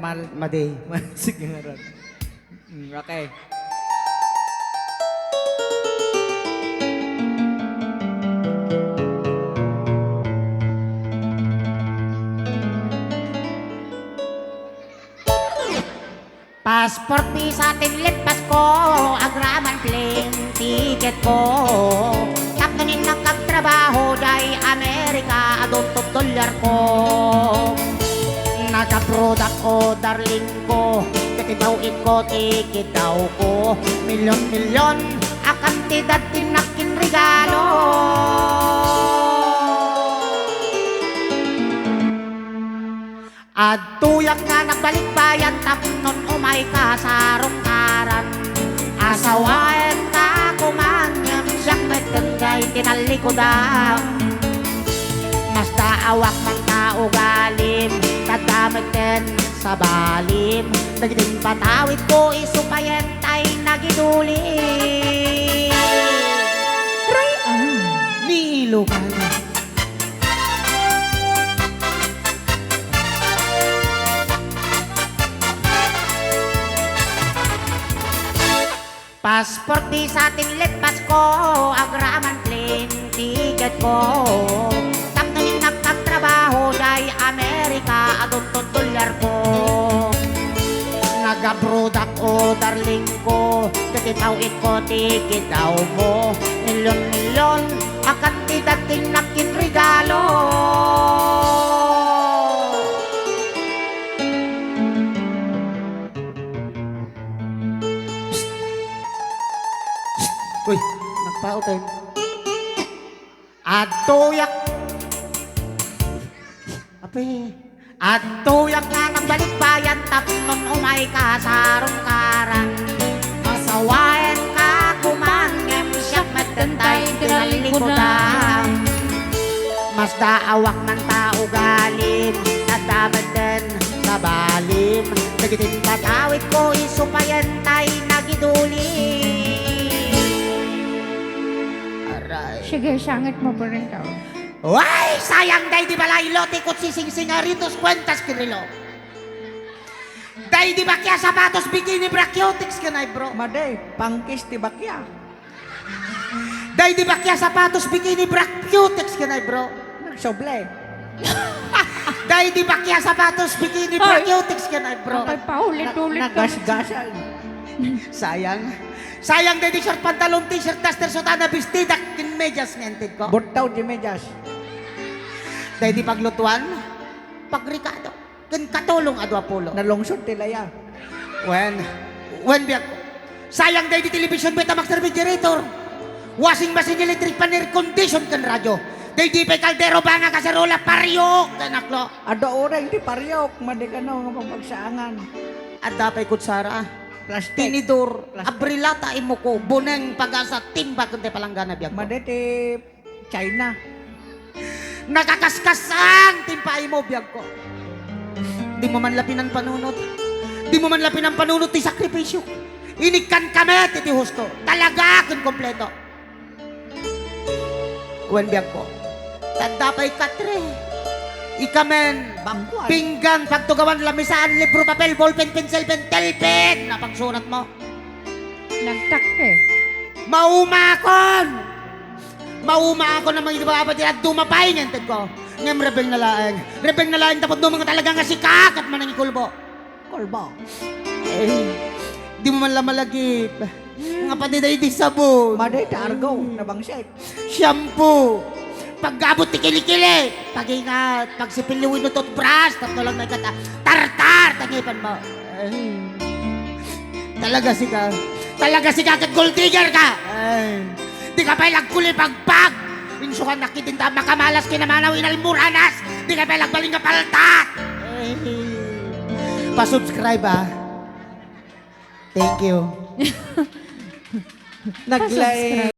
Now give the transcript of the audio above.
normal. Madi. Sige nga ron. Okay. Passport visa tinlit Pasko, agraman plane ticket ko. Takdanin na kagtrabaho day Amerika, aduntot dolyar ko. Naka-product ko, darling ko, katibawin ko, ticket daw ko. Milyon-milyon, akantidad tinakin regalo. At tuyak nga nagbalik bayan tapnon umay ka sa rungkaran. Asawain ka kumanyam siyak metengay tinalikodan. Mas daawak man tao galim tagdamag din sa balim. Nagding patawid ko isupayen tay nagiduli. Niilo ka na. Passport visa tinlit Pasko, agraman plane ticket ko. Tapnanin nagtatrabaho day Amerika, aduntot dolyar ko. Nag-abroad ako, darling ko, katitawid ko, ticket daw mo. Milyon-milyon, akantidad tinakin regalo. Uy, nagpautin. At tuyak At tuyak nga nagbalik bayan tapnon umay ka sa rungkaran. Asawain ka kumangem siyak matentay tinalikodan. Mas daawak man tao galim nadamad din sa balim. Nagitin patawid ko isupayan tay nagiduli. Sige, sangit mo pa rin daw. Uy! Sayang day di balay lote kot sising-singaritos kwentas kirilo. Day di ba kya sapatos bikini brachiotics kanay bro? Maday, pangkis tibakya. Day di ba kya sapatos bikini brachiotics kanay bro? Nagsoble. Day di ba kya sapatos bikini brachiotics kanay bro? Ay, paulit-ulit ka. Nagasgasan. Sayang. Sayang day di short pantalon t-shirt duster sotana bestida kin medyas ngented ko. Burtaw di medyas. Day di paglutuan pagrikado kin katulong adu apulo. Nalungsod tilaya. When biyak ko. Sayang day di television Betamax refrigerator. Washing machine electric pan air condition kan radyo. Day di pa kaldero ba nga kaserola paryok kanaklo. Ada orang di paryok, madikano nga pagpagsaangan. At dapay kutsara. Plastic. Tinidor, Plastic. abrilata imo ko, buneng pag-asa, timba kundi palanggana biyak ko. Madete China. Nakakaskasang timpa imo biyak ko. Di mo man lapin ang panunot. Di mo man lapin ang panunot ti sakripisyo. Inikan kami titi husto. Talaga kun kompleto. Kuwan biyak ko. Tandapay katre. Ikamen. Bangkuan. Pinggan, pagtugawan, lamisaan, libro, papel, ballpen, pencil, pen, telpen. Napagsunat mo. Nagtak eh. Maumakon! Mauma ako na mga iba at dumapay ngentid ko. Ngem rebel na laeng. Rebel na laeng tapos mga talaga nga si kakat man ang ikulbo. Kolba. Eh, di mo man lamalagip. Nga patiday di sabon. Madete argo na bangset. Shampoo. Paggabot ti kilikili. Pag-ingat. Pagsipiliwin mo toothbrush. Tatlo lang may kata. Tartar! Tagipan mo. Ay. Talaga si ka. Talaga si ka. Gold digger ka. Ay. Di ka pa ilagkuli pagpag. Insukan nakitinta makamalas kinamanaw inalmuranas. Di ka pa ilagbaling ka paltat. Ay. Pa-subscribe ah. Thank you. Naglay.